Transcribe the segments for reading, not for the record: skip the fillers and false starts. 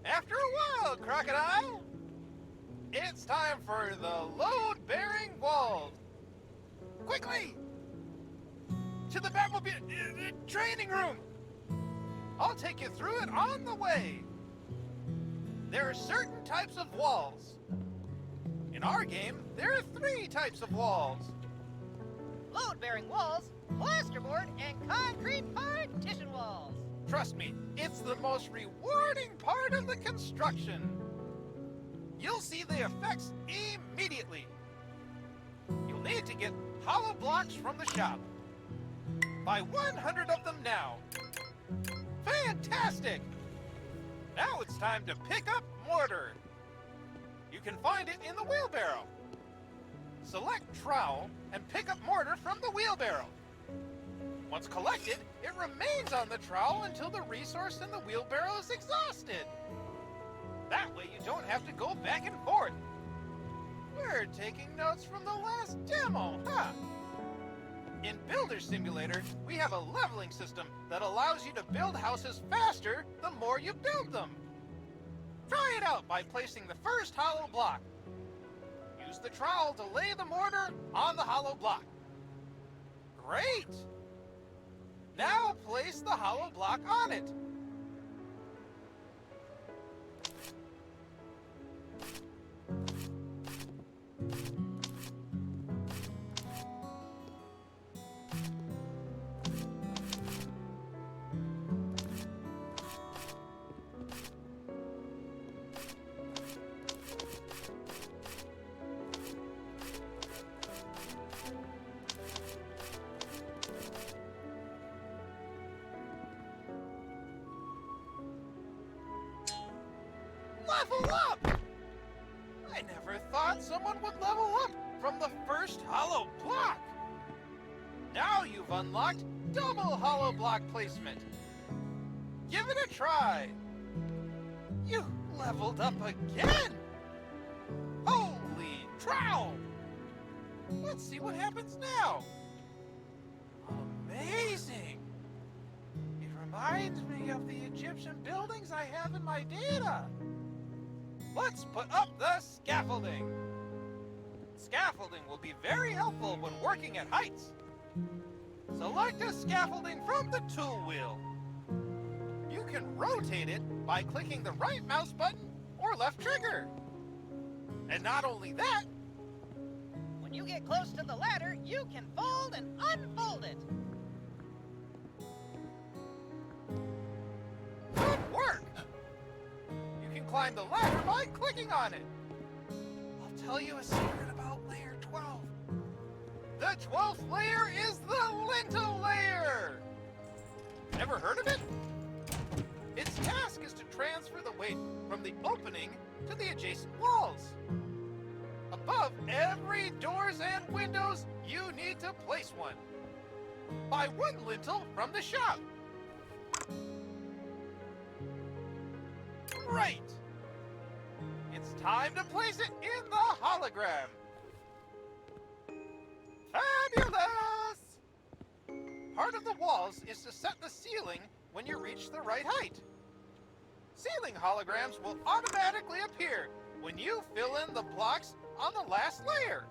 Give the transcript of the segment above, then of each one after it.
After a while, crocodile. It's time for the load-bearing walls. Quickly! To the Batmobile training room. I'll take you through it on the way. There are certain types of walls. In our game, there are 3 types of walls. Load-bearing walls, plasterboard, and concrete partition walls. Trust me, it's the most rewarding part of the construction. You'll see the effects immediately. You'll need to get hollow blocks from the shop. Buy 100 of them now. Fantastic! Now it's time to pick up mortar. You can find it in the wheelbarrow. Select trowel and pick up mortar from the wheelbarrow. Once collected, it remains on the trowel until the resource in the wheelbarrow is exhausted. That way you don't have to go back and forth. We're taking notes from the last demo, huh? In Builder Simulator, we have a leveling system that allows you to build houses faster the more you build them. Try it out by placing the first hollow block. Use the trowel to lay the mortar on the hollow block. Great! Now place the hollow block on it. Level up! I never thought someone would level up from the first hollow block. Now you've unlocked double hollow block placement. Give it a try. You leveled up again! Holy trow! Let's see what happens now. Amazing! It reminds me of the Egyptian buildings I have in my data. Let's put up the scaffolding. Scaffolding will be very helpful when working at heights. Select a scaffolding from the tool wheel. You can rotate it by clicking the right mouse button or left trigger. And not only that, when you get close to the ladder, you can fold and unfold it. Good work! You can climb the ladder by clicking on it. I'll tell you a secret about layer 12. The 12th layer is the lintel layer! Never heard of it? Its task is to transfer the weight from the opening to the adjacent walls. Above every doors and windows, you need to place one. Buy one lintel from the shop. Great! It's time to place it in the hologram. Fabulous! Part of the walls is to set the ceiling when you reach the right height. Ceiling holograms will automatically appear when you fill in the blocks on the last layer.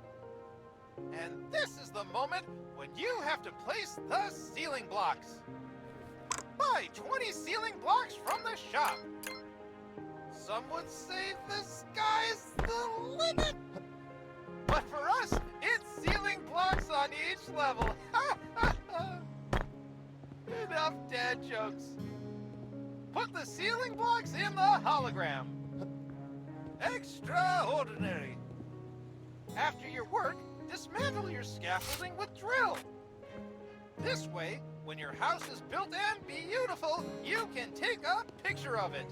And this is the moment when you have to place the ceiling blocks. Buy 20 ceiling blocks from the shop. Some would say the sky's the limit. But for us, it's ceiling blocks on each level. Enough dad jokes. Put the ceiling blocks in the hologram. Extraordinary. After your work, dismantle your scaffolding with drill. This way, when your house is built and beautiful, you can take a picture of it.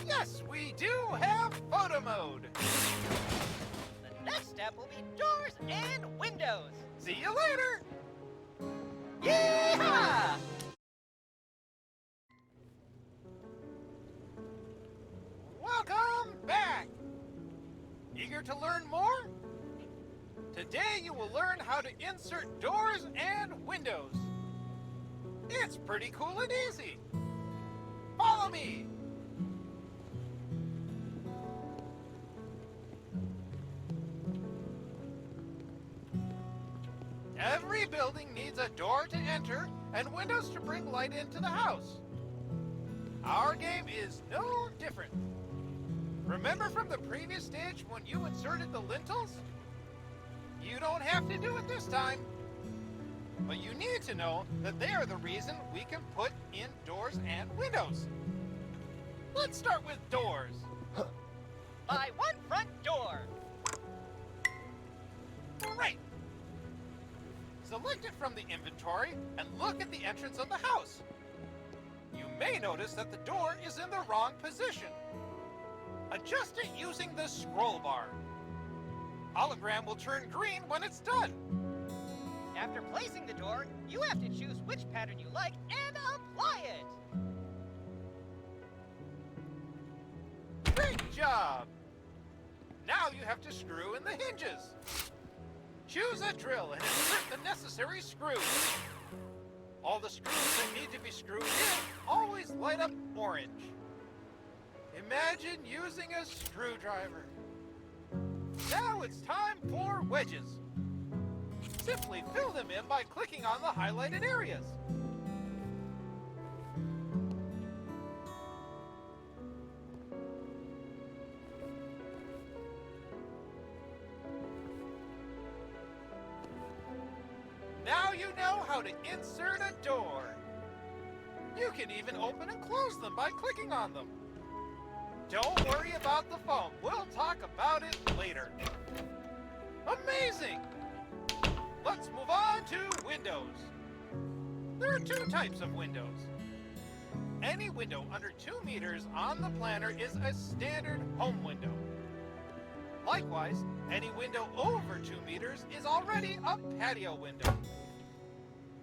Yes, we do have photo mode. The next step will be doors and windows. See you later. Yeehaw! Welcome back. Eager to learn more? Today you will learn how to insert doors and windows. It's pretty cool and easy. Follow me. Every building needs a door to enter and windows to bring light into the house. Our game is no different. Remember from the previous stage when you inserted the lintels? You don't have to do it this time. But you need to know that they are the reason we can put in doors and windows. Let's start with doors. Buy one front door. Great. Select it from the inventory and look at the entrance of the house. You may notice that the door is in the wrong position. Adjust it using the scroll bar. Hologram will turn green when it's done. After placing the door, you have to choose which pattern you like and apply it. Great job! Now you have to screw in the hinges. Choose a drill and insert the necessary screws. All the screws that need to be screwed in always light up orange. Imagine using a screwdriver. Now it's time for wedges. Simply fill them in by clicking on the highlighted areas. Now you know how to insert a door. You can even open and close them by clicking on them. Don't worry about the foam. We'll talk about it later. Amazing! Let's move on to windows. There are two types of windows. Any window under 2 meters on the planner is a standard home window. Likewise, any window over 2 meters is already a patio window.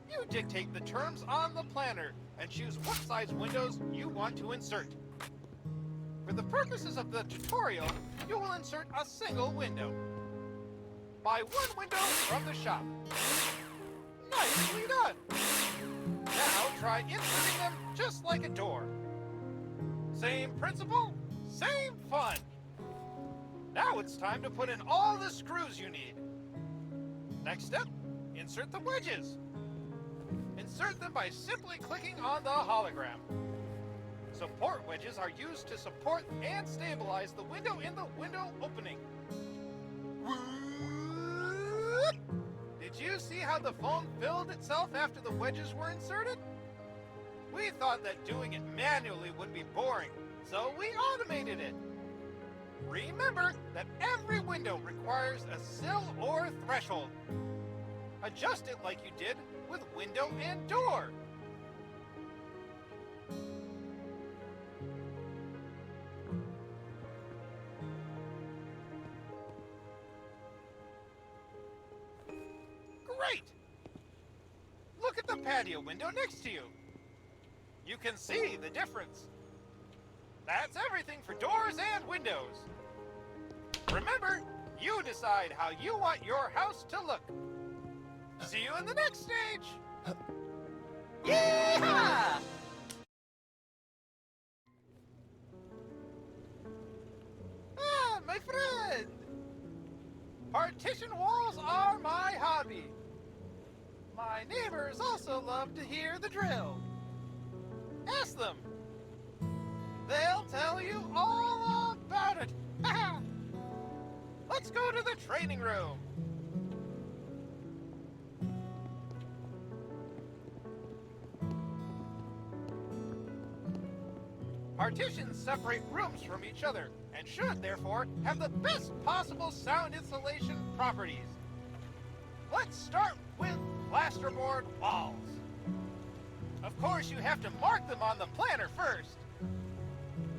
You dictate the terms on the planner and choose what size windows you want to insert. For the purposes of the tutorial, you will insert a single window. Buy one window from the shop. Nicely done! Now try inserting them just like a door. Same principle, same fun. Now it's time to put in all the screws you need. Next step, insert the wedges. Insert them by simply clicking on the hologram. Support wedges are used to support and stabilize the window in the window opening. Did you see how the foam filled itself after the wedges were inserted? We thought that doing it manually would be boring, so we automated it. Remember that every window requires a sill or threshold. Adjust it like you did with window and door. Great! Look at the patio window next to you. You can see the difference. That's everything for doors and windows. Remember, you decide how you want your house to look. See you in the next stage. Yeehaw! Ah, my friend! Partition walls are my hobby. My neighbors also love to hear the drill. Ask them. They'll tell you all about it. Let's go to the training room. Partitions separate rooms from each other and should, therefore, have the best possible sound insulation properties. Let's start with plasterboard walls. Of course, you have to mark them on the planner first.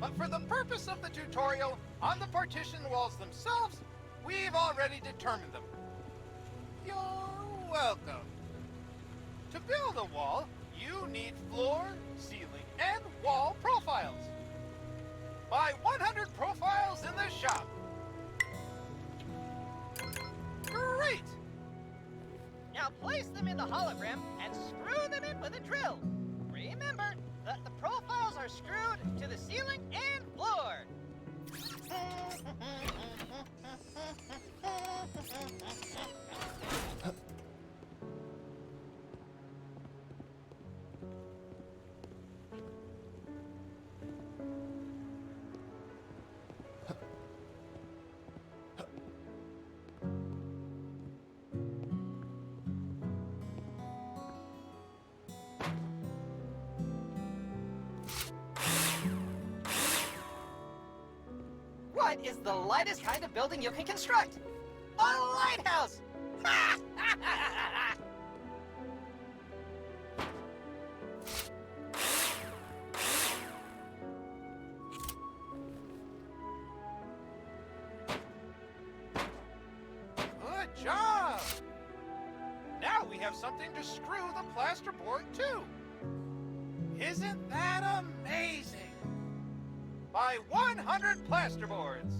But for the purpose of the tutorial, on the partition walls themselves, we've already determined them. You're welcome. To build a wall, you need floor, ceiling, and wall profiles. Buy 100 profiles in the shop. Great! Now place them in the hologram and screw them in with a drill. Remember that the profiles are screwed to the ceiling and floor. What is the lightest kind of building you can construct? A lighthouse! Good job! Now we have something to screw the plasterboard to. Isn't that amazing? Buy 100 plasterboards.